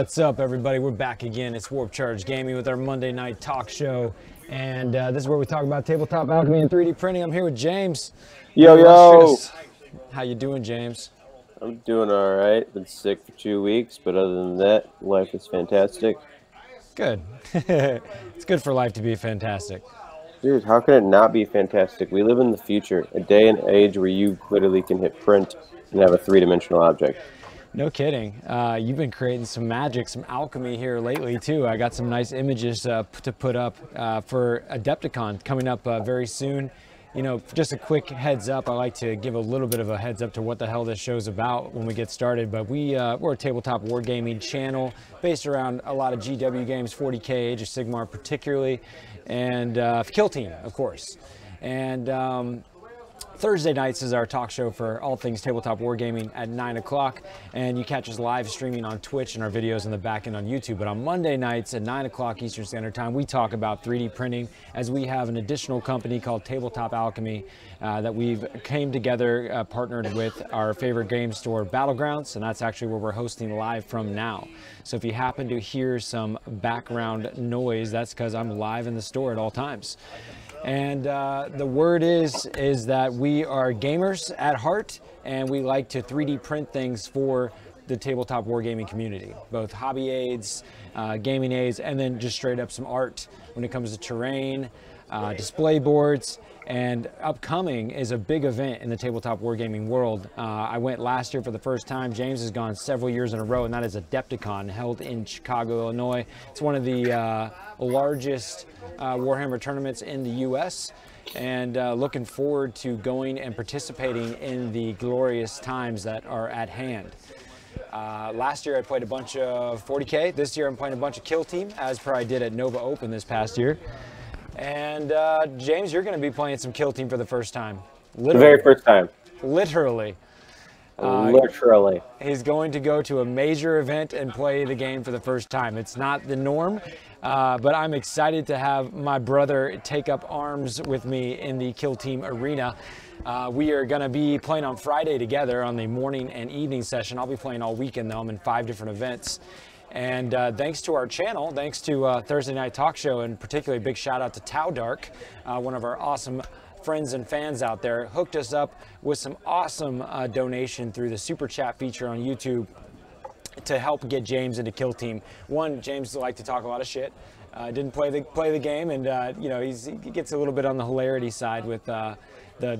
What's up, everybody? We're back again. It's Warp Charge Gaming with our Monday night talk show, and this is where we talk about tabletop alchemy and 3D printing. I'm here with James. Yo. How you doing, James? I'm doing all right. Been sick for 2 weeks, but other than that, life is fantastic. Good. It's good for life to be fantastic. Dude, how can it not be fantastic? We live in the future, a day and age where you literally can hit print and have a three-dimensional object. No kidding. You've been creating some magic, some alchemy here lately, too. I got some nice images to put up for Adepticon coming up very soon. You know, just a quick heads up, I like to give a little bit of a heads up to what the hell this show's about when we get started. But we're a tabletop wargaming channel based around a lot of GW games, 40K, Age of Sigmar particularly, and Kill Team, of course. And Thursday nights is our talk show for all things tabletop wargaming at 9 o'clock, and you catch us live streaming on Twitch and our videos in the back end on YouTube. But on Monday nights at 9 o'clock Eastern Standard Time, we talk about 3D printing, as we have an additional company called Tabletop Alchemy that we've came together, partnered with our favorite game store, Battlegrounds, and that's actually where we're hosting live from now. So if you happen to hear some background noise, that's because I'm live in the store at all times. And the word is that we are gamers at heart, and we like to 3D print things for the tabletop wargaming community, both hobby aids, gaming aids, and then just straight up some art when it comes to terrain, display boards. And upcoming is a big event in the tabletop wargaming world. I went last year for the first time. James has gone several years in a row, and that is Adepticon, held in Chicago, Illinois. It's one of the largest Warhammer tournaments in the U.S., and looking forward to going and participating in the glorious times that are at hand. Last year I played a bunch of 40K. This year I'm playing a bunch of Kill Team, as per I did at Nova Open this past year. And James, you're going to be playing some Kill Team for the first time. Literally. The very first time. Literally. Literally. He's going to go to a major event and play the game for the first time. It's not the norm, but I'm excited to have my brother take up arms with me in the Kill Team arena. We are going to be playing on Friday together on the morning and evening session. I'll be playing all weekend, though. I'm in 5 different events. And thanks to our channel, thanks to Thursday Night Talk Show, and particularly big shout out to Tau Dark, one of our awesome friends and fans out there, hooked us up with some awesome donation through the super chat feature on YouTube to help get James into Kill Team. One, James likes to talk a lot of shit. Didn't play the game, and you know, he gets a little bit on the hilarity side with the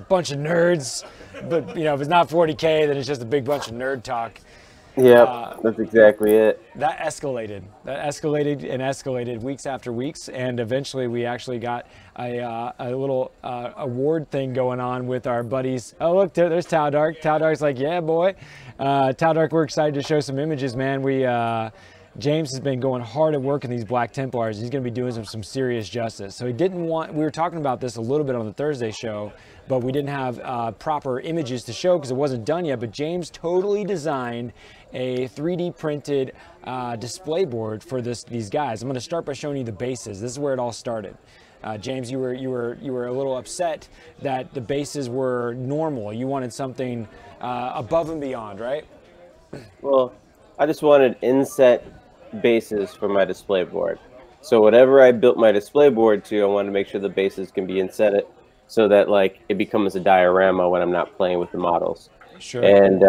bunch of nerds. But you know, if it's not 40K, then it's just a big bunch of nerd talk. Yep, that's exactly it. That escalated and escalated weeks after weeks, and eventually we actually got a little award thing going on with our buddies. Oh, look, there's Tau Dark. Tau Dark's like, yeah, boy. Tau Dark, we're excited to show some images, man. James has been going hard at work in these Black Templars. He's going to be doing some serious justice. So he didn't want, we were talking about this a little bit on the Thursday show, but we didn't have proper images to show because it wasn't done yet. But James totally designed a 3D printed display board for these guys. I'm going to start by showing you the bases. This is where it all started. James, you were a little upset that the bases were normal. You wanted something above and beyond, right? Well, I just wanted inset bases for my display board. So whatever I built my display board to, I wanted to make sure the bases can be insetted so that like it becomes a diorama when I'm not playing with the models. Sure. And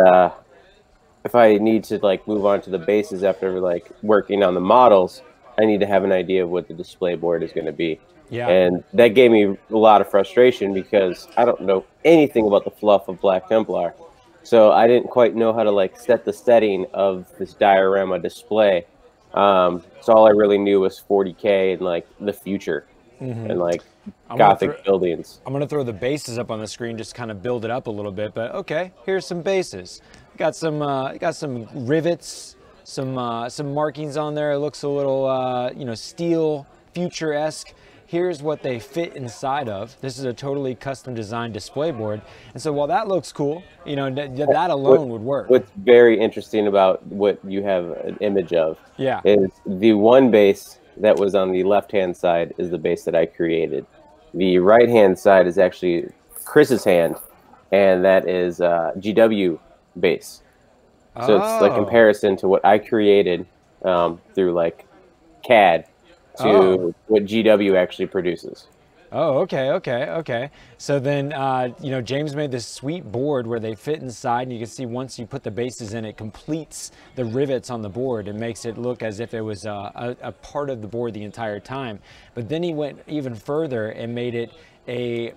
if I need to like move on to the bases after like working on the models, I need to have an idea of what the display board is going to be. Yeah. And that gave me a lot of frustration because I don't know anything about the fluff of Black Templar. So I didn't quite know how to like set the setting of this diorama display. So all I really knew was 40K and like the future and like Gothic buildings. I'm going to throw the bases up on the screen, just kind of build it up a little bit. But okay, here's some bases. Got some rivets, some markings on there. It looks a little you know, steel future-esque. Here's what they fit inside of. This is a totally custom designed display board. And so while that looks cool, you know, that alone would work. What's very interesting about what you have an image of is the one base that was on the left-hand side is the base that I created. The right-hand side is actually Chris's hand, and that is GW base. So it's the comparison to what I created through like CAD to what GW actually produces. Oh, okay. So then, you know, James made this sweet board where they fit inside, and you can see once you put the bases in, it completes the rivets on the board and makes it look as if it was a part of the board the entire time. But then he went even further and made it a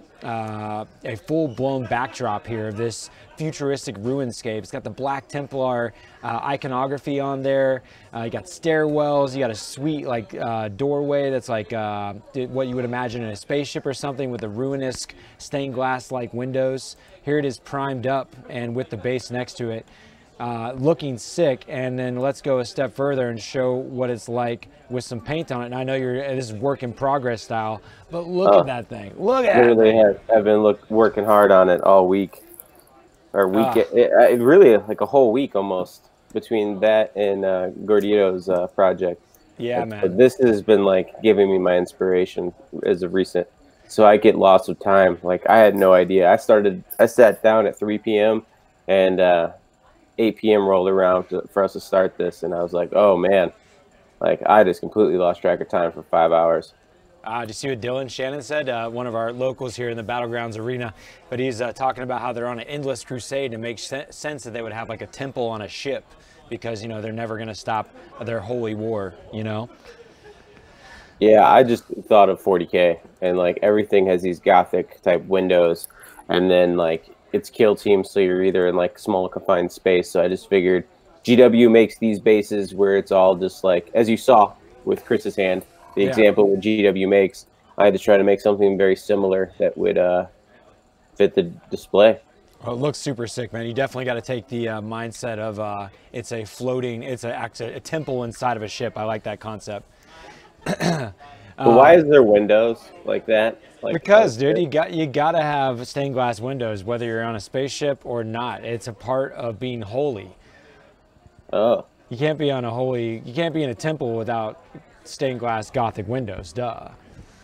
full-blown backdrop here of this futuristic ruinscape. It's got the Black Templar iconography on there. You got stairwells. You got a sweet like doorway that's like what you would imagine in a spaceship or something, with the ruinous stained glass like windows. Here it is primed up and with the base next to it. Looking sick. And then let's go a step further and show what it's like with some paint on it. And I know this is work in progress style, but look at that thing. Look at it. I've been working hard on it all week, or it really like a whole week almost, between that and Gordito's project. Yeah, man. But this has been like giving me my inspiration as of recent. So I get lots of time. Like I had no idea. I sat down at 3 p.m. and 8 p.m. rolled around for us to start this, and I was like, oh man, like I just completely lost track of time for 5 hours. Did you see what Dylan Shannon said? One of our locals here in the Battlegrounds arena, but he's talking about how they're on an endless crusade, and it makes sense that they would have like a temple on a ship, because, you know, they're never going to stop their holy war, you know? Yeah, I just thought of 40K, and like everything has these Gothic type windows, and then like it's kill team, so you're either in like small confined space. So I just figured GW makes these bases where it's all just like, as you saw with Chris's hand, the example what GW makes. I had to try to make something very similar that would fit the display. Oh, it looks super sick, man. You definitely got to take the mindset of it's a temple inside of a ship. I like that concept. But why is there windows like that? Like, because, dude, you got to have stained glass windows, whether you're on a spaceship or not. It's a part of being holy. Oh. You can't be in a temple without stained glass Gothic windows. Duh.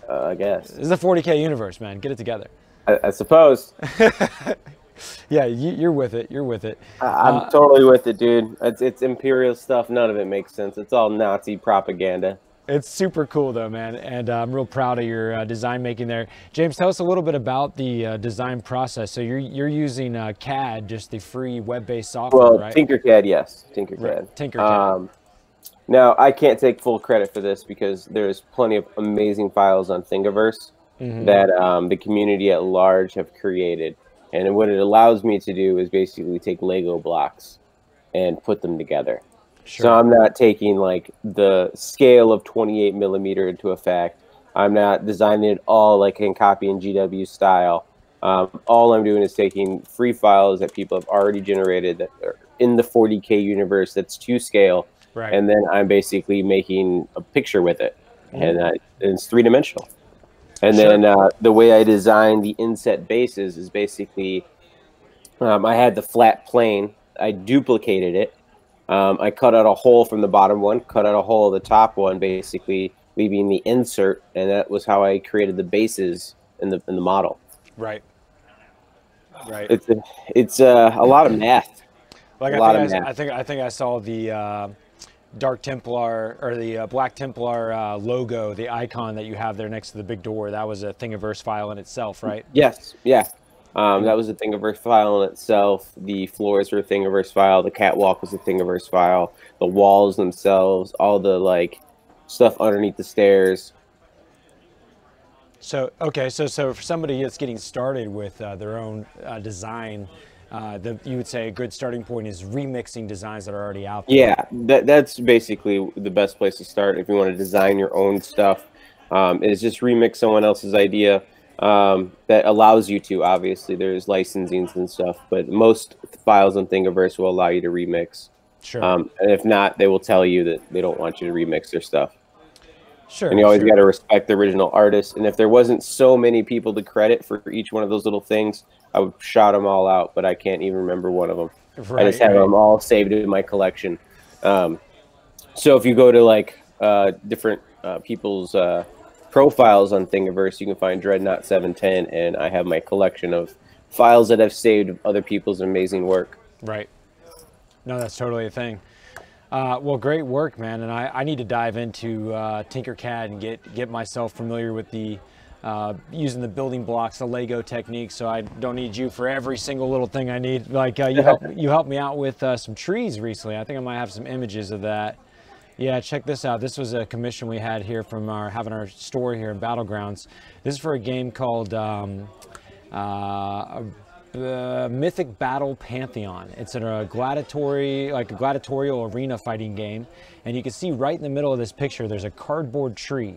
I guess. This is a 40K universe, man. Get it together. I suppose. Yeah, you're with it. You're with it. I'm totally with it, dude. It's imperial stuff. None of it makes sense. It's all Nazi propaganda. It's super cool though, man, and I'm real proud of your design making there. James, tell us a little bit about the design process. So you're using CAD, just the free web-based software, right? Tinkercad, yes, Tinkercad. Right. Tinkercad. Now I can't take full credit for this because there's plenty of amazing files on Thingiverse that the community at large have created, and what it allows me to do is basically take Lego blocks and put them together. Sure. So I'm not taking like the scale of 28 millimeter into effect. I'm not designing it all like in copy and GW style. All I'm doing is taking free files that people have already generated that are in the 40K universe that's to scale. Right. And then I'm basically making a picture with it. And it's three-dimensional. And then the way I design the inset bases is basically I had the flat plane. I duplicated it. I cut out a hole from the bottom one, cut out a hole at the top one, basically leaving the insert, and that was how I created the bases in the model. Right. Right. It's a lot of math. Like I think I saw the Dark Templar or the Black Templar logo, the icon that you have there next to the big door. That was a Thingiverse file in itself, right? Yes. Yeah. That was a Thingiverse file in itself. The floors were a Thingiverse file. The catwalk was a Thingiverse file. The walls themselves, all the like stuff underneath the stairs. So okay, so for somebody that's getting started with their own design, you would say a good starting point is remixing designs that are already out there. Yeah, that's basically the best place to start if you want to design your own stuff. Is just remix someone else's idea. That allows you to, obviously there's licensings and stuff, but most files on Thingiverse will allow you to remix. Sure. And if not, they will tell you that they don't want you to remix their stuff. Sure. And you always got to respect the original artist. And if there wasn't so many people to credit for each one of those little things, I would shout them all out, but I can't even remember one of them. Right, I just have them all saved in my collection. So if you go to like different people's profiles on Thingiverse, you can find Dreadnought 710, and I have my collection of files that I've saved of other people's amazing work. Right. No, that's totally a thing. Well, great work, man. And I need to dive into Tinkercad and get myself familiar with the using the building blocks, the Lego technique. So I don't need you for every single little thing I need. Like you helped me out with some trees recently. I think I might have some images of that. Yeah, check this out. This was a commission we had here from having our store here in Battlegrounds. This is for a game called Mythic Battle Pantheon. It's a gladiatorial arena fighting game, and you can see right in the middle of this picture there's a cardboard tree,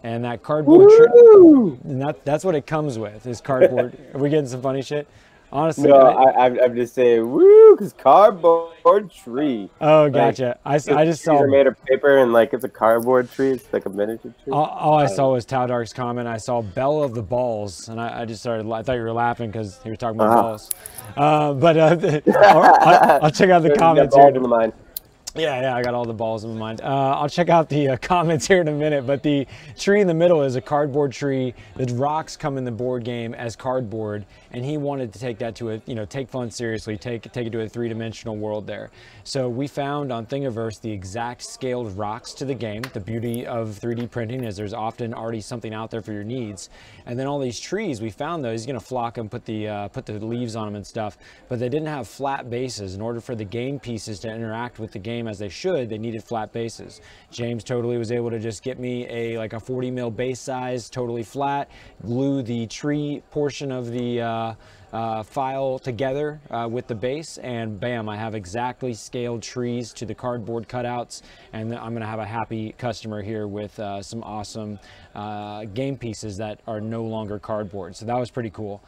and that cardboard tree, and that's what it comes with, is cardboard. Are we getting some funny shit? Honestly, no, I'm just saying, woo, because cardboard tree. Oh, gotcha. Like, I just saw. They're made of paper, and like it's a cardboard tree. It's like a miniature tree. All I saw was Towdark's comment. I saw Bell of the Balls, and I just started. I thought you were laughing because he was talking about balls. But I'll check out the comments here. In the mind. Yeah, I got all the balls in my mind. I'll check out the comments here in a minute, but the tree in the middle is a cardboard tree. The rocks come in the board game as cardboard, and he wanted to take that to a, take fun seriously, take it to a three-dimensional world there. So we found on Thingiverse the exact scaled rocks to the game. The beauty of 3D printing is there's often already something out there for your needs. And then all these trees, we found those. He's gonna flock them, put the leaves on them and stuff, but they didn't have flat bases. In order for the game pieces to interact with the game as they should, they needed flat bases. James totally was able to just get me a 40 mil base size, totally flat, glue the tree portion of the file together with the base, and bam, I have exactly scaled trees to the cardboard cutouts, and I'm gonna have a happy customer here with some awesome game pieces that are no longer cardboard. So that was pretty cool.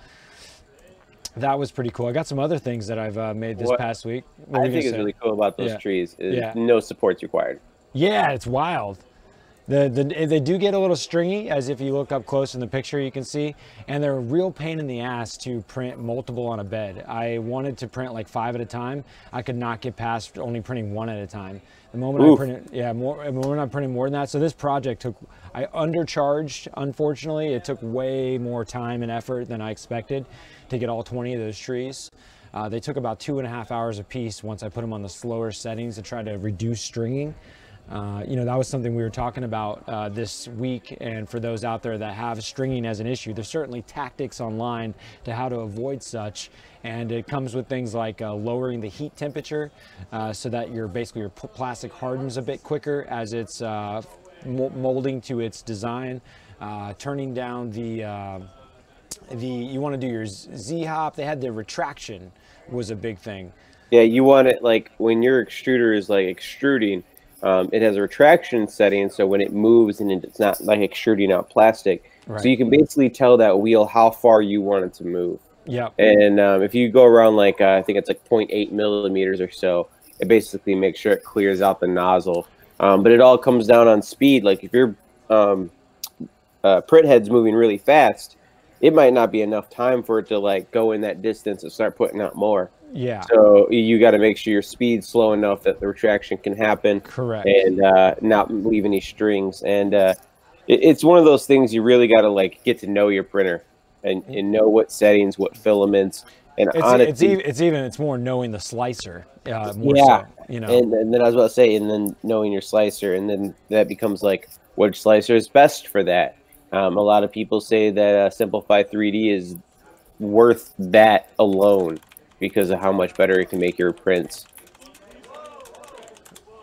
That was pretty cool. I got some other things that I've made this past week. I think is really cool about those trees is no supports required. Yeah, it's wild. They do get a little stringy, as if you look up close in the picture you can see, and they're a real pain in the ass to print multiple on a bed. I wanted to print like 5 at a time. I could not get past only printing 1 at a time. The moment I printed, the moment I'm printing more than that. So this project I undercharged, unfortunately. It took way more time and effort than I expected to get all 20 of those trees. They took about 2.5 hours a piece once I put them on the slower settings to try to reduce stringing. That was something we were talking about this week, and for those out there that have stringing as an issue, there's certainly tactics online to how to avoid such, and it comes with things like lowering the heat temperature so that your plastic hardens a bit quicker as it's molding to its design, turning down you want to do your Z-hop. They had the retraction was a big thing. Yeah, you want it like when your extruder is like extruding, it has a retraction setting, so when it moves and it's not like extruding out plastic. Right. So you can basically tell that wheel how far you want it to move. Yeah. And if you go around like I think it's like 0.8 millimeters or so, it basically makes sure it clears out the nozzle. But it all comes down on speed. Like if your print head's moving really fast, it might not be enough time for it to like go in that distance and start putting out more. Yeah. So you got to make sure your speed's slow enough that the retraction can happen. Correct. And not leave any strings. And it's one of those things you really got to like get to know your printer and know what settings, what filaments. And it's more knowing the slicer. More so, And then I was about to say, and then knowing your slicer, and then that becomes like which slicer is best for that. A lot of people say that Simplify 3D is worth that alone because of how much better it can make your prints.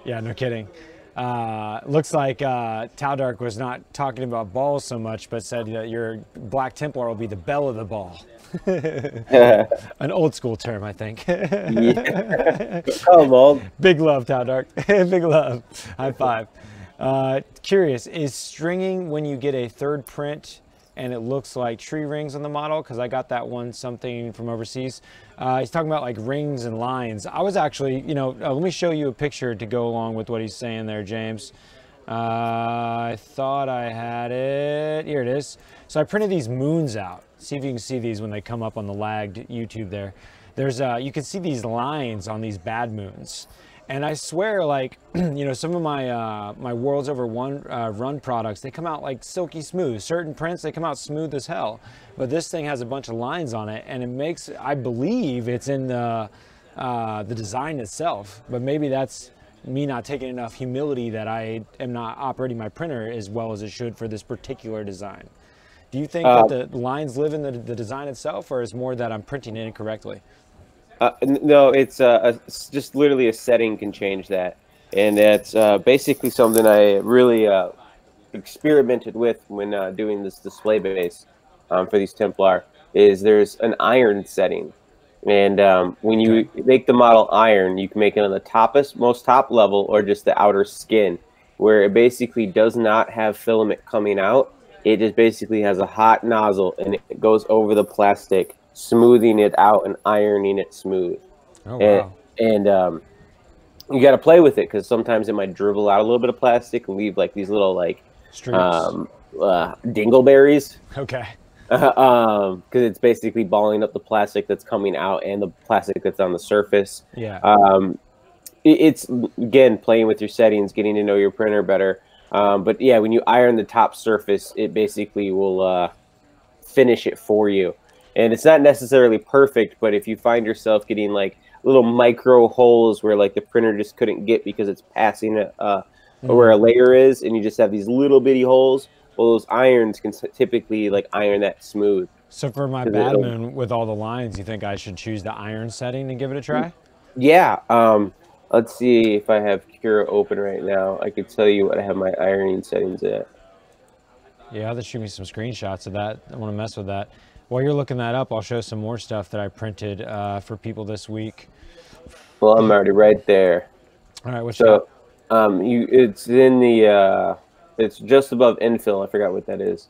Yeah, no kidding. Looks like Towdark was not talking about balls so much, but said that your Black Templar will be the belle of the ball. An old school term, I think. Yeah. Come on. Big love, Towdark. Big love. High five. Curious, is stringing when you get a third print and it looks like tree rings on the model? Because I got that one something from overseas. He's talking about like rings and lines. I was actually, let me show you a picture to go along with what he's saying there, James. I thought I had it. Here it is. So I printed these moons out. See if you can see these when they come up on the lagged YouTube there. There's you can see these lines on these bad moons. And I swear, like, some of my my Worlds Over One run products, they come out like silky smooth. Certain prints, they come out smooth as hell. But this thing has a bunch of lines on it, and it makes, I believe it's in the design itself. But maybe that's me not taking enough humility that I am not operating my printer as well as it should for this particular design. Do you think that the lines live in the design itself, or is more that I'm printing it incorrectly? No, it's just literally a setting can change that, and that's basically something I really experimented with when doing this display base for these Templar. Is there's an iron setting, and when you make the model iron, you can make it on the most top level, or just the outer skin, where it basically does not have filament coming out. It just basically has a hot nozzle, and it goes over the plastic, smoothing it out and ironing it smooth. Oh, wow. And you got to play with it, because sometimes it might dribble out a little bit of plastic and leave like these little like dingleberries. Okay. Because it's basically balling up the plastic that's coming out and the plastic that's on the surface. Yeah. It's again playing with your settings, getting to know your printer better. But yeah, when you iron the top surface, it basically will finish it for you. And it's not necessarily perfect, but if you find yourself getting like little micro holes where like the printer just couldn't get because it's passing where a layer is, and you just have these little bitty holes, well, those irons can typically like iron that smooth. So for my Batman with all the lines, you think I should choose the iron setting and give it a try? Yeah. Let's see if I have Cura open right now. I could tell you what I have my ironing settings at. Yeah, I'll just shoot me some screenshots of that. I want to mess with that. While you're looking that up, I'll show some more stuff that I printed for people this week. Well, I'm already right there. All right, what's so it's in the it's just above infill. I forgot what that is.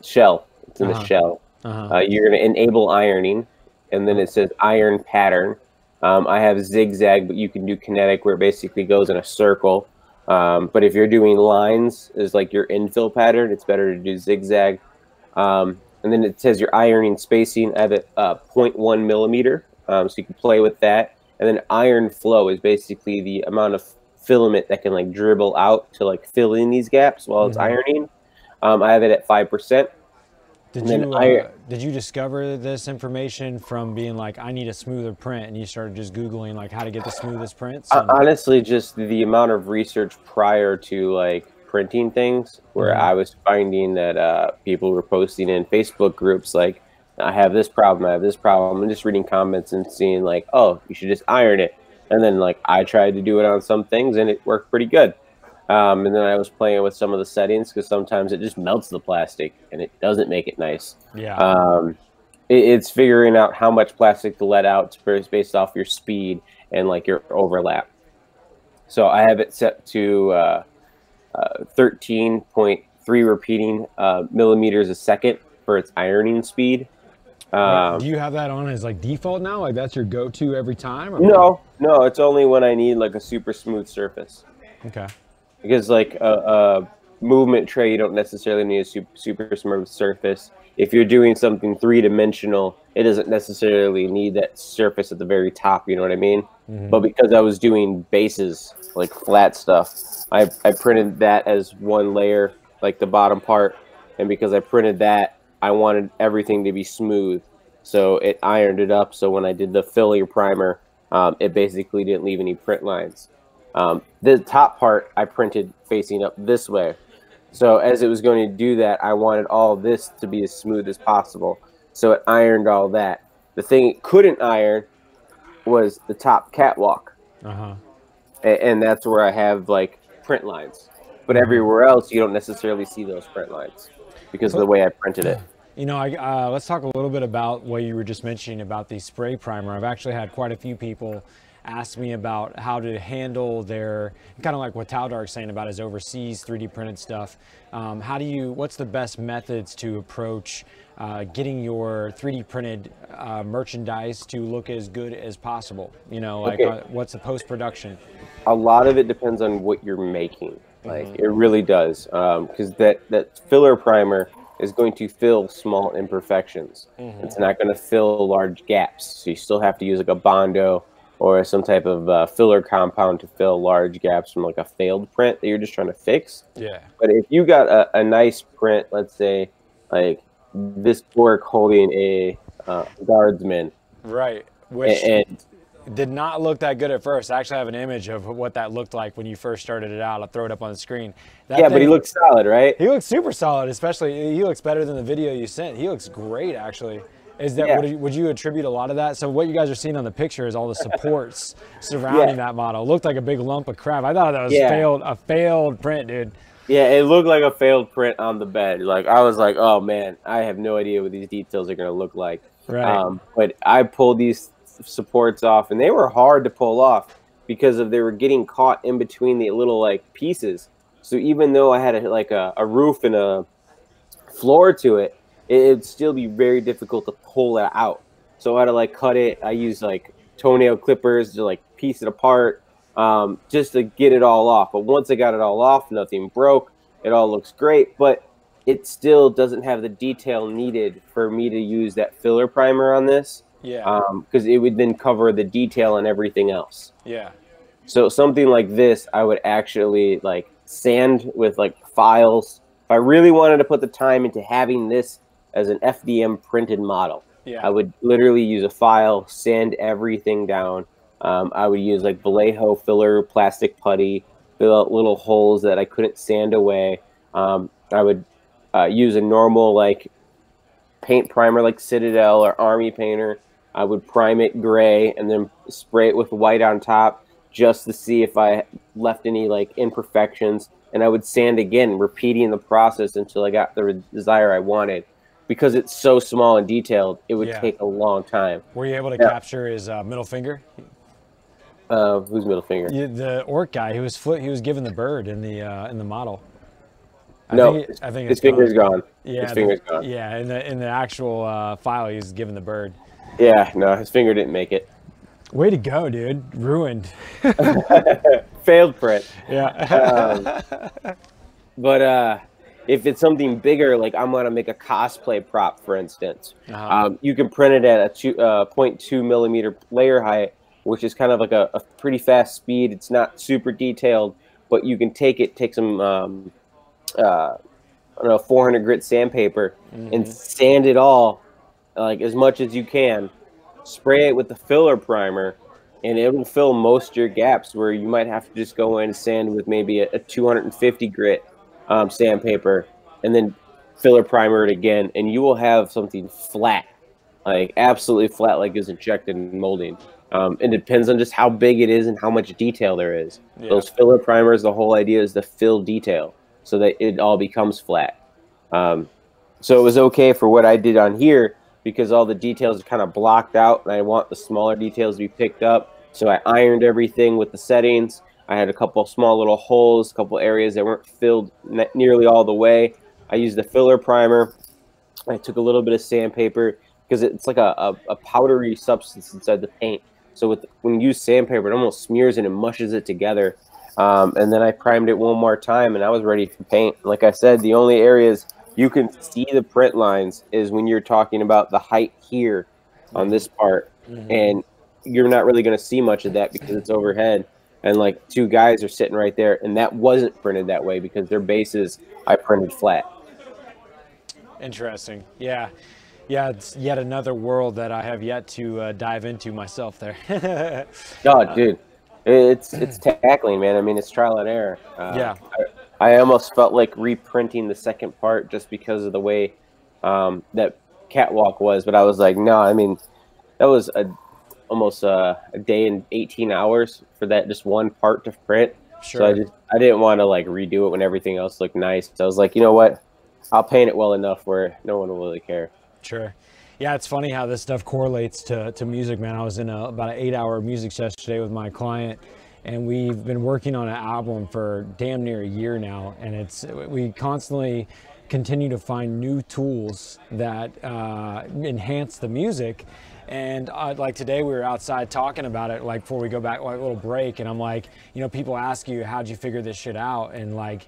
Shell. It's in the shell. You're going to enable ironing, and then it says iron pattern. I have zigzag, but you can do kinetic, where it basically goes in a circle. But if you're doing lines, is like your infill pattern, it's better to do zigzag. And then it says your ironing spacing. I have it 0.1 millimeter, so you can play with that. And then iron flow is basically the amount of filament that can like dribble out to like fill in these gaps while it's ironing. I have it at 5%. Did you discover this information from being like, I need a smoother print, and you started just Googling like how to get the smoothest prints? Honestly, just the amount of research prior to like printing things, where I was finding that people were posting in Facebook groups like, I have this problem, I have this problem, and just reading comments and seeing like, oh, you should just iron it. And then like I tried to do it on some things, and it worked pretty good. And then I was playing with some of the settings, because sometimes it just melts the plastic and it doesn't make it nice. Yeah. It's figuring out how much plastic to let out based off your speed and like your overlap. So I have it set to 13.3 repeating millimeters a second for its ironing speed. Do you have that on as like default now? Like that's your go-to every time? Or no, it's only when I need like a super smooth surface. Okay. Because like a movement tray, you don't necessarily need a super smooth surface. If you're doing something three-dimensional, it doesn't necessarily need that surface at the very top, you know what I mean? But because I was doing bases, like flat stuff, I printed that as one layer, like the bottom part. And because I printed that, I wanted everything to be smooth. So it ironed it up, so when I did the filler primer, it basically didn't leave any print lines. The top part I printed facing up this way. So as it was going to do that, I wanted all this to be as smooth as possible. So it ironed all that. The thing it couldn't iron was the top catwalk. And that's where I have like print lines. But everywhere else, you don't necessarily see those print lines because of the way I printed it. You know, let's talk a little bit about what you were just mentioning about the spray primer. I've actually had quite a few people ask me about how to handle their, kind of like what Taldark's saying about his overseas 3D printed stuff. What's the best methods to approach getting your 3D printed merchandise to look as good as possible? You know, like what's the post-production? A lot of it depends on what you're making. Like it really does, because that filler primer is going to fill small imperfections. It's not going to fill large gaps. So you still have to use like a Bondo or some type of filler compound to fill large gaps from like a failed print that you're just trying to fix. Yeah. But if you got a nice print, let's say like this orc holding a guardsman, right? did not look that good at first. I actually have an image of what that looked like when you first started it out. I'll throw it up on the screen. Yeah, but he looks solid, right? He looks super solid, especially he looks better than the video you sent. He looks great, actually. Is that would you attribute a lot of that? So what you guys are seeing on the picture is all the supports surrounding that model. It looked like a big lump of crap. I thought that was a failed print, dude. Yeah, it looked like a failed print on the bed. Like I was like, oh man, I have no idea what these details are gonna look like. Right. But I pulled these supports off, and they were hard to pull off because they were getting caught in between the little like pieces. So even though I had a roof and a floor to it, it'd still be very difficult to pull it out. So I had to like cut it. I used like toenail clippers to like piece it apart, just to get it all off. But once I got it all off, nothing broke. It all looks great, but it still doesn't have the detail needed for me to use that filler primer on this. Yeah. Because it would then cover the detail and everything else. Yeah. So something like this, I would actually like sand with like files. If I really wanted to put the time into having this as an FDM printed model, I would literally use a file, sand everything down. I would use like Vallejo filler, plastic putty, fill out little holes that I couldn't sand away. I would use a normal like paint primer like Citadel or Army Painter. I would prime it gray and then spray it with white on top just to see if I left any like imperfections. And I would sand again, repeating the process until I got the desire I wanted. Because it's so small and detailed, it would take a long time. Were you able to capture his middle finger? Whose middle finger? The orc guy. He was given the bird in the model. I think his finger's gone. Yeah, his finger's gone. Yeah, in the actual file, he was given the bird. Yeah, no, his finger didn't make it. Way to go, dude. Ruined. Failed print. Yeah. But if it's something bigger, like I'm going to make a cosplay prop, for instance, you can print it at a 0.2 millimeter layer height, which is kind of like a pretty fast speed. It's not super detailed, but you can take some, I don't know, 400 grit sandpaper and sand it all like as much as you can. Spray it with the filler primer, and it will fill most of your gaps where you might have to just go in and sand with maybe a 250 grit sandpaper, and then filler primer it again, and you will have something flat, like absolutely flat, like it's injected in molding. It depends on just how big it is and how much detail there is. Those filler primers, the whole idea is to fill detail so that it all becomes flat. So it was okay for what I did on here because all the details are kind of blocked out, and I want the smaller details to be picked up. So I ironed everything with the settings. I had a couple small little holes, a couple areas that weren't filled nearly all the way. I used the filler primer. I took a little bit of sandpaper because it's like a powdery substance inside the paint. So when you use sandpaper, it almost smears it and mushes it together. And then I primed it one more time, and I was ready for paint. Like I said, the only areas you can see the print lines is when you're talking about the height here on this part. And you're not really going to see much of that because it's overhead. And like two guys are sitting right there, and that wasn't printed that way because their bases I printed flat. Interesting. Yeah. Yeah, it's yet another world that I have yet to dive into myself there. Oh, dude. It's tackling, man. I mean, it's trial and error. I almost felt like reprinting the second part just because of the way that catwalk was. But I was like, no, I mean, that was almost a day and 18 hours for that just one part to print. Sure. So I didn't want to like redo it when everything else looked nice. So I was like, you know what? I'll paint it well enough where no one will really care. Sure. Yeah, it's funny how this stuff correlates to music, man. I was in about an 8-hour music session today with my client, and we've been working on an album for damn near a year now, and we constantly continue to find new tools that enhance the music. And like today we were outside talking about it, like before we go back, like a little break, and I'm like, you know, people ask you, how'd you figure this shit out? And like,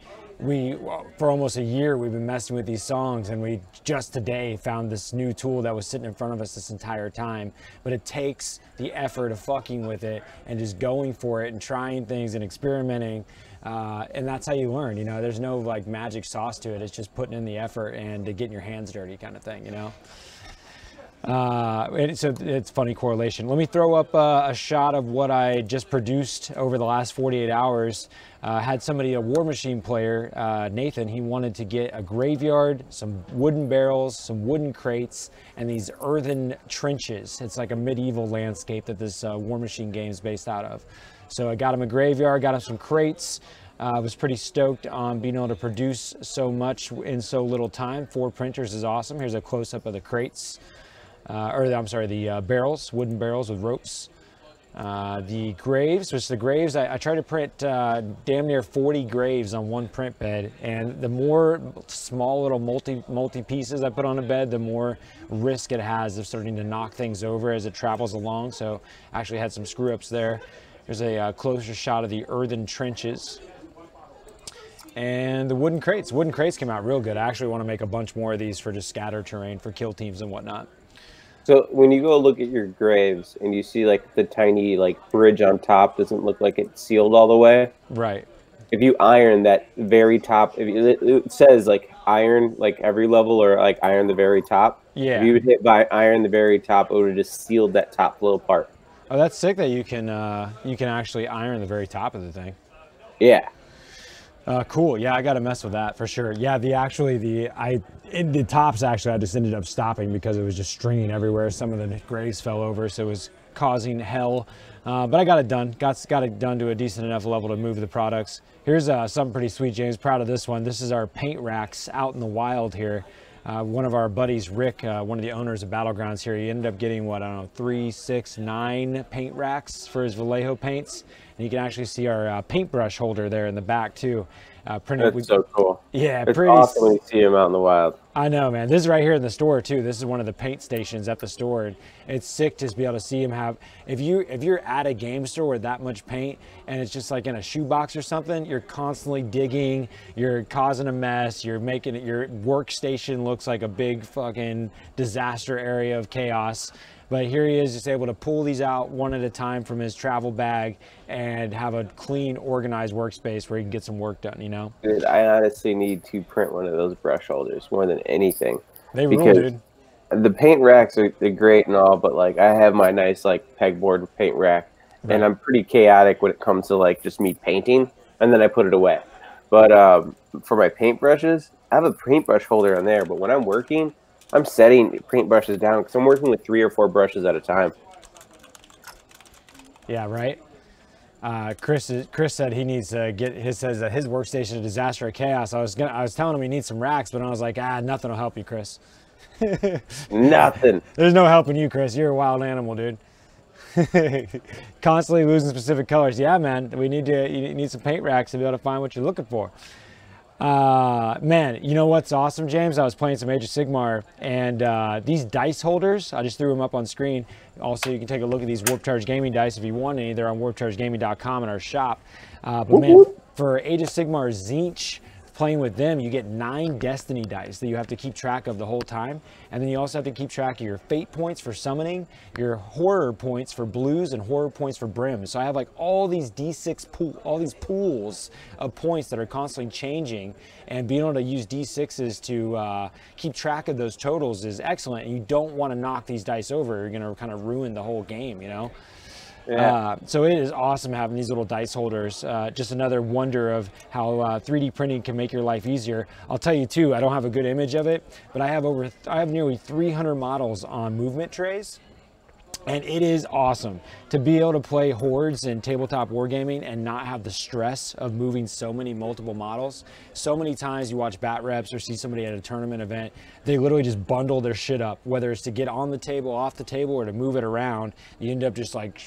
for almost a year we've been messing with these songs, and we just today found this new tool that was sitting in front of us this entire time. But it takes the effort of fucking with it and just going for it and trying things and experimenting, and that's how you learn. You know, there's no like magic sauce to it. It's just putting in the effort and getting your hands dirty kind of thing, you know. So it's funny correlation. Let me throw up a shot of what I just produced over the last 48 hours. Had somebody, a War Machine player, Nathan, he wanted to get a graveyard, some wooden barrels, some wooden crates, and these earthen trenches. It's like a medieval landscape that this War Machine game is based out of. So I got him a graveyard, got him some crates. I was pretty stoked on being able to produce so much in so little time. 4 printers is awesome. Here's a close-up of the crates. The barrels, wooden barrels with ropes. The graves, I tried to print damn near 40 graves on one print bed, and the more small little multi pieces I put on a bed, the more risk it has of starting to knock things over as it travels along. So I actually had some screw ups there. There's a closer shot of the earthen trenches. And the wooden crates. Wooden crates came out real good. I actually want to make a bunch more of these for just scatter terrain for kill teams and whatnot. So when you go look at your graves and you see like the tiny like bridge on top doesn't look like it's sealed all the way. Right. If you iron that very top, it says like iron like every level or like iron the very top. Yeah. If you would hit by iron the very top, it would have just sealed that top little part. Oh, that's sick that you can actually iron the very top of the thing. Yeah. Cool. Yeah, I got to mess with that for sure. Yeah, the tops actually I just ended up stopping because it was just stringing everywhere. Some of the graves fell over, so it was causing hell. But I got it done. Got it done to a decent enough level to move the products. Here's something pretty sweet, James. Proud of this one. This is our paint racks out in the wild here. One of our buddies, Rick, one of the owners of Battlegrounds here, he ended up getting, what, I don't know, 3, 6, 9 paint racks for his Vallejo paints. And you can actually see our paintbrush holder there in the back, too. That's so cool. Yeah, it's awesome when you see them out in the wild. I know, man. This is right here in the store, too. This is one of the paint stations at the store. And it's sick to be able to see them have... If you're at a game store with that much paint and it's just like in a shoebox or something, you're constantly digging, you're causing a mess, you're making it... Your workstation looks like a big fucking disaster area of chaos. But here he is just able to pull these out one at a time from his travel bag and have a clean, organized workspace where he can get some work done, you know? Dude, I honestly need to print one of those brush holders more than anything. They rule, dude. The paint racks are great and all, but like I have my nice like pegboard paint rack, right. And I'm pretty chaotic when it comes to like just me painting, and then I put it away. But for my paintbrushes, I have a paintbrush holder on there, but when I'm working, I'm setting paintbrushes down because I'm working with 3 or 4 brushes at a time. Yeah, right. Chris said he needs to get says that his workstation is a disaster of chaos. I was telling him he needs some racks, but I was like, nothing will help you, Chris. Nothing. There's no helping you, Chris. You're a wild animal, dude. Constantly losing specific colors. Yeah, man. You need some paint racks to be able to find what you're looking for. Man, you know what's awesome, James? I was playing some Age of Sigmar, and these dice holders, I just threw them up on screen. Also, you can take a look at these Warp Charge Gaming dice if you want any. They're on warpchargegaming.com in our shop. But man, for Age of Sigmar Tzeentch, playing with them, you get 9 Destiny dice that you have to keep track of the whole time. And then you also have to keep track of your Fate points for summoning, your Horror points for blues, and Horror points for Brim. So I have like all these D6 all these pools of points that are constantly changing. And being able to use D6s to keep track of those totals is excellent. And you don't want to knock these dice over. You're going to kind of ruin the whole game, you know? Yeah. So it is awesome having these little dice holders. Just another wonder of how 3D printing can make your life easier. I'll tell you too, I don't have a good image of it, but I have nearly 300 models on movement trays. And it is awesome to be able to play Hordes in tabletop wargaming and not have the stress of moving so many multiple models. So many times you watch bat reps or see somebody at a tournament event, they literally just bundle their shit up, whether it's to get on the table, off the table, or to move it around. You end up just like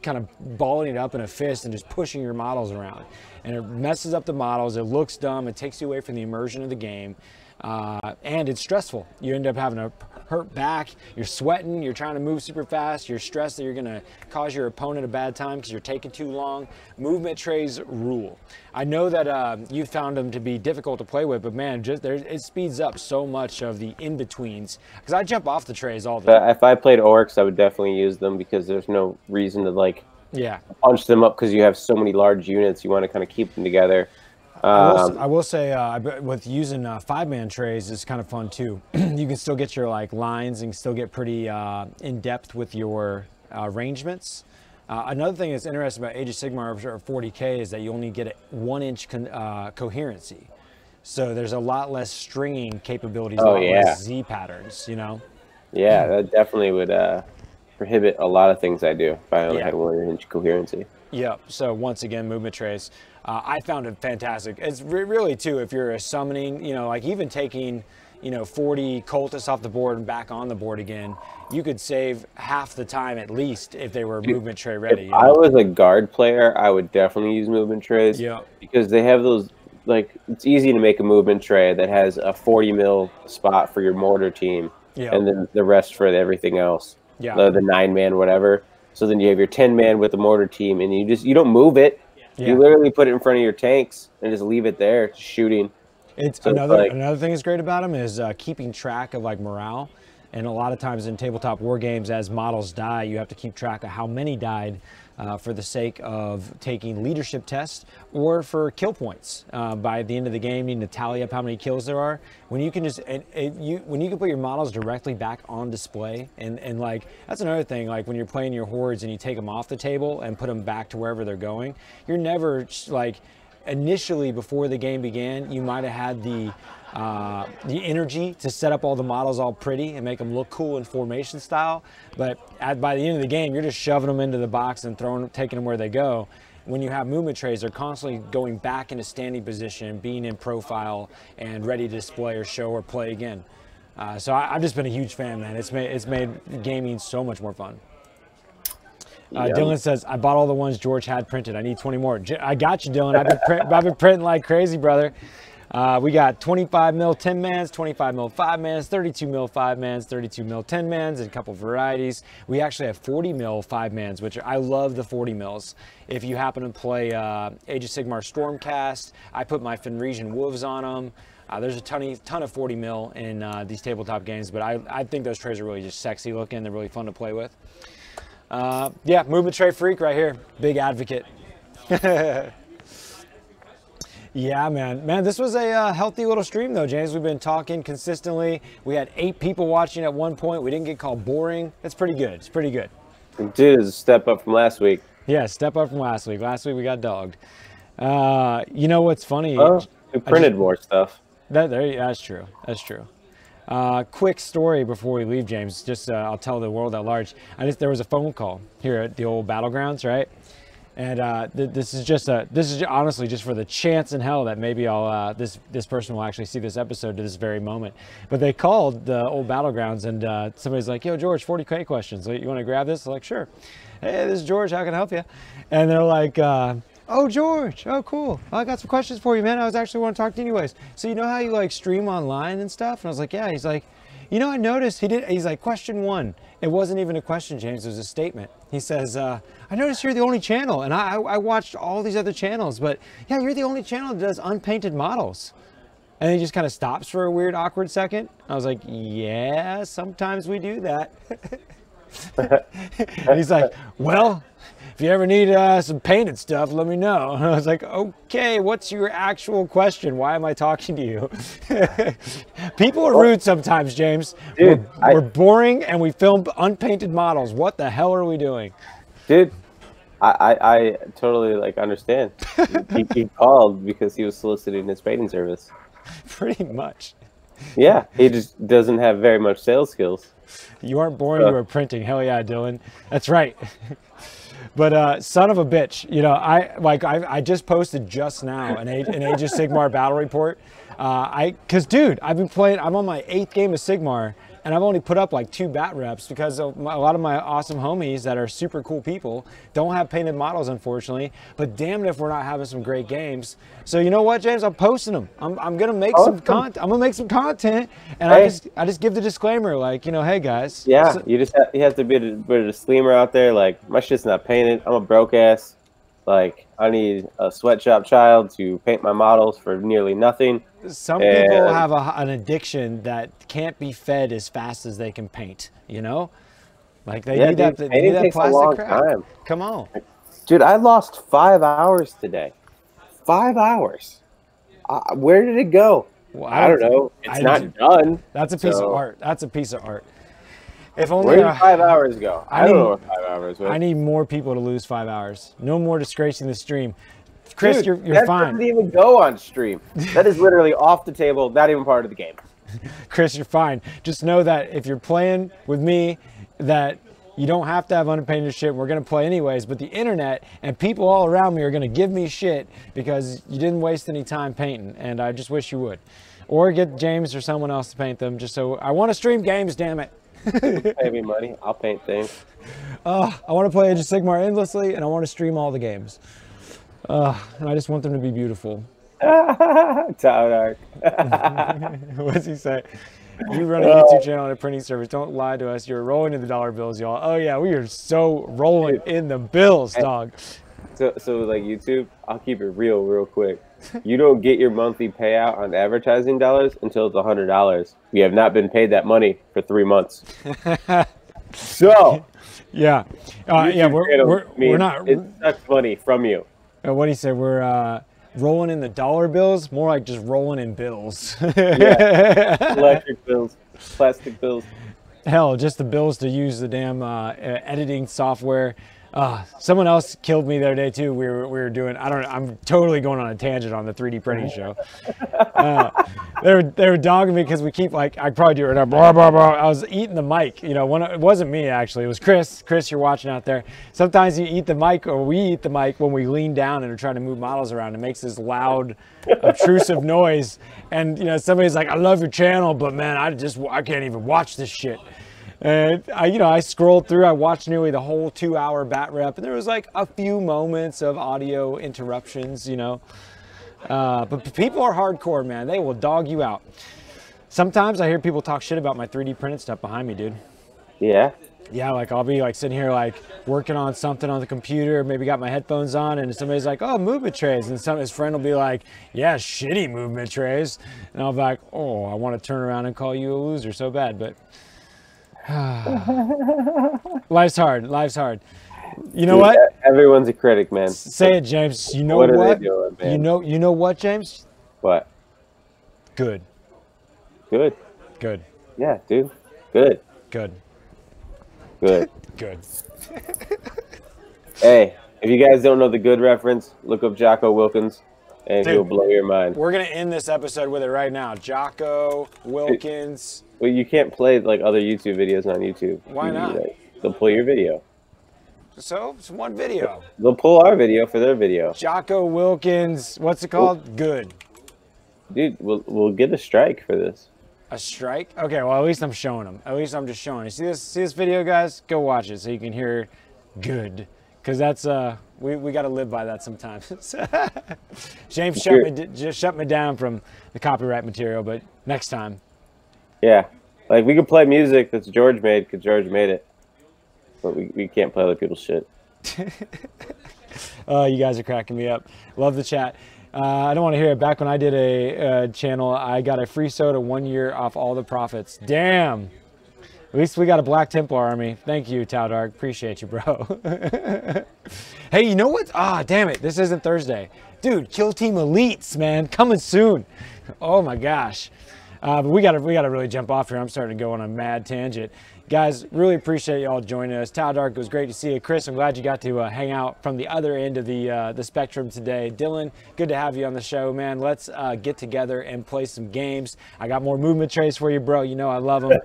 kind of balling it up in a fist and just pushing your models around. And it messes up the models, it looks dumb, it takes you away from the immersion of the game. And it's stressful. You end up having a hurt back, you're sweating, you're trying to move super fast, you're stressed that you're going to cause your opponent a bad time because you're taking too long. Movement trays rule. I know that you found them to be difficult to play with, but man, it speeds up so much of the in-betweens because I jump off the trays all the time. If I played Orcs, I would definitely use them because there's no reason to like punch them up because you have so many large units. You want to kind of keep them together. I will say with using 5-man trays is kind of fun too. You can still get your like lines and still get pretty in depth with your arrangements. Another thing that's interesting about Age of Sigmar or 40K is that you only get a 1-inch coherency. So there's a lot less stringing capabilities, a lot less Z patterns, you know? Yeah, that definitely would prohibit a lot of things I do if I only had 1-inch coherency. Yep. So once again, movement trays. I found it fantastic. It's really too, if you're summoning, you know, like even taking, you know, 40 cultists off the board and back on the board again, you could save half the time at least if they were movement tray ready. If I was a guard player, I would definitely use movement trays. Yeah. Because they have those, like, it's easy to make a movement tray that has a 40 mil spot for your mortar team, and then the rest for everything else. Yeah. The 9-man, whatever. So then you have your 10-man with the mortar team, and you don't move it. Yeah. You literally put it in front of your tanks and just leave it there, just shooting. It's another thing that's great about them is keeping track of like morale. And a lot of times in tabletop war games, as models die, you have to keep track of how many died for the sake of taking leadership tests or for kill points. By the end of the game, you need to tally up how many kills there are. When you can just when you can put your models directly back on display, and like that's another thing. Like when you're playing your hordes and you take them off the table and put them back to wherever they're going, you're never like. Initially, before the game began, you might have had the energy to set up all the models all pretty and make them look cool in formation style. But by the end of the game, you're just shoving them into the box and taking them where they go. When you have movement trays, they're constantly going back into standing position, being in profile, and ready to display or show or play again. So I've just been a huge fan, man. It's made gaming so much more fun. Dylan says, I bought all the ones George had printed. I need 20 more. I got you, Dylan. I've been printing like crazy, brother. We got 25 mil 10-mans, 25 mil 5-mans, 32 mil 5-mans, 32 mil 10-mans, and a couple varieties. We actually have 40 mil 5-mans, which I love the 40 mils. If you happen to play Age of Sigmar Stormcast, I put my Fenrisian Wolves on them. There's a ton of 40 mil in these tabletop games, but I think those trays are really just sexy looking. They're really fun to play with. Yeah, movement tray freak right here. Big advocate. Yeah, man, this was a healthy little stream though, James. We've been talking consistently. We had 8 people watching at one point. We didn't get called boring. That's pretty good. It's pretty good. Dude, it's a step up from last week. Yeah, step up from last week. Last week we got dogged. You know what's funny? We printed more stuff. That's true. That's true. Quick story before we leave, James. Just I'll tell the world at large. There was a phone call here at the old Battlegrounds, right? And this is honestly just for the chance in hell that maybe I'll this person will actually see this episode to this very moment. But they called the old Battlegrounds, and somebody's like, "Yo, George, 40K questions. You want to grab this?" I'm like, "Sure." "Hey, this is George. How can I help you?" And they're like, "Oh, George. Oh, cool. I got some questions for you, man. I was actually want to talk to you anyways. So you know how you like stream online and stuff?" And I was like, "Yeah." He's like, "You know, I noticed he's like, question 1. It wasn't even a question, James. It was a statement. He says, I noticed you're the only channel, and I watched all these other channels, but yeah, you're the only channel that does unpainted models." And he just kind of stops for a weird, awkward second. I was like, "Yeah, sometimes we do that." And he's like, "Well, if you ever need some painted stuff, let me know." And I was like, "Okay, what's your actual question? Why am I talking to you?" People are rude sometimes, James. Dude, we're boring and we film unpainted models. What the hell are we doing? Dude, I totally like understand. He called because he was soliciting his painting service. Pretty much. Yeah, he just doesn't have very much sales skills. You aren't boring, you are printing. Hell yeah, Dylan. That's right. But son of a bitch, you know, I just posted just now an Age of Sigmar battle report. Cause dude, I'm on my 8th game of Sigmar, and I've only put up like 2 bat reps because a lot of my awesome homies that are super cool people don't have painted models, unfortunately. But damn it if we're not having some great games. So you know what, James? I'm posting them. I'm gonna make some content. I'm gonna make some content, and hey, I just give the disclaimer, like, you know, hey guys. Yeah, so, you have to be a disclaimer out there, like, my shit's not painted. I'm a broke ass. Like, I need a sweatshop child to paint my models for nearly nothing. Some people have an addiction that can't be fed as fast as they can paint, you know? Like, they need that plastic crap. Come on. Dude, I lost 5 hours today. 5 hours. Where did it go? Well, I don't know. It's not done. That's a piece of art. That's a piece of art. If only where did 5 hours go? I don't know what 5 hours was. I need more people to lose 5 hours. No more disgracing the stream. Chris, Dude, you're fine. That doesn't even go on stream. That is literally off the table, not even part of the game. Chris, you're fine. Just know that if you're playing with me, that you don't have to have unpainted shit. We're going to play anyways, but the internet and people all around me are going to give me shit because you didn't waste any time painting, and I just wish you would. Or get James or someone else to paint them, just so I want to stream games, damn it. Pay me money, I'll paint things. I want to play Age of Sigmar endlessly, and I want to stream all the games. And I just want them to be beautiful. Dark. What does he say? You run a YouTube channel and a printing service. Don't lie to us. You're rolling in the dollar bills, y'all. Oh yeah, we are so rolling in the bills, dog. So like YouTube, I'll keep it real quick. You don't get your monthly payout on advertising dollars until it's $100. We have not been paid that money for 3 months. So yeah, we're not. It sucks money from you. What do you say? We're rolling in the dollar bills, more like just rolling in bills. Yeah. Electric bills, plastic bills. Hell, just the bills to use the damn editing software. Someone else killed me the other day too. We were doing, I don't know, I'm totally going on a tangent on the 3D printing show. They were dogging me because we keep like, I probably do it right now, blah, blah, blah. I was eating the mic, you know, it wasn't me actually, it was Chris. Chris, you're watching out there. Sometimes you eat the mic, or we eat the mic when we lean down and are trying to move models around. It makes this loud, obtrusive noise. And you know, somebody's like, I love your channel, but man, I can't even watch this shit. And I scrolled through, I watched nearly the whole 2-hour bat rep, and there was like a few moments of audio interruptions, you know. But people are hardcore, man. They will dog you out. Sometimes I hear people talk shit about my 3D printed stuff behind me, dude. Yeah? Yeah, like I'll be like sitting here like working on something on the computer, maybe got my headphones on, and somebody's like, oh, movement trays. And his friend will be like, yeah, shitty movement trays. And I'll be like, oh, I want to turn around and call you a loser so bad, but... Life's hard. You know what? Everyone's a critic, man. Say it, James. You know what? What? Are they doing, man? You know what, James? What? Good. Good. Good. Yeah, dude. Good. Good. Good. Good. Hey, if you guys don't know the good reference, look up Jocko Wilkins, and he'll blow your mind. We're gonna end this episode with it right now. Jocko Wilkins. Well, you can't play like other YouTube videos on YouTube. Why not? They'll pull your video. So it's one video. They'll pull our video for their video. Jocko Wilkins. What's it called? Ooh. Good. Dude, we'll get a strike for this. A strike? Okay, well at least I'm showing them. At least I'm just showing. You see this video, guys? Go watch it so you can hear good. Because that's we got to live by that sometimes. James just shut me down from the copyright material, but next time. Yeah, like we could play music that's George made because George made it, but we can't play other people's shit. Oh, you guys are cracking me up. Love the chat. I don't want to hear it. Back when I did a channel, I got a free soda 1 year off all the profits. Damn. At least we got a Black Templar army. Thank you, Taudark. Appreciate you, bro. Hey, you know what? Ah, damn it. This isn't Thursday. Dude, Kill Team Elites, man. Coming soon. Oh, my gosh. But we gotta really jump off here. I'm starting to go on a mad tangent. Guys, really appreciate y'all joining us. Taudark, it was great to see you. Chris, I'm glad you got to hang out from the other end of the spectrum today. Dylan, good to have you on the show, man. Let's get together and play some games. I got more movement trays for you, bro. You know I love them.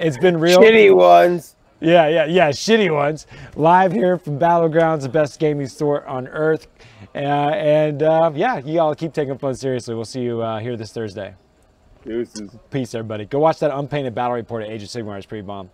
It's been real. Shitty ones. Yeah, shitty ones. Live here from Battlegrounds, the best gaming store on earth. Yeah, you all keep taking fun seriously. We'll see you here this Thursday. Deuces. Peace, everybody. Go watch that unpainted battle report at Age of Sigmar. It's pretty bomb.